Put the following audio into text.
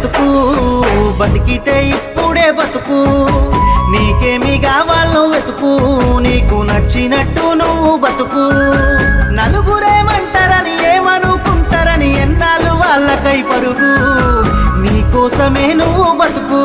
బతుకు బతికితే ఇప్పుడే బతుకు నీకేమి కావాలో వెతుకు నీకు నచ్చినట్టు నువ్వు బతుకు నలుగురేమంటారని ఏమనుకుంటారని ఎన్నాళ్ళు వాళ్ళకై పరుగు నీకోసమే నువ్వు బతుకు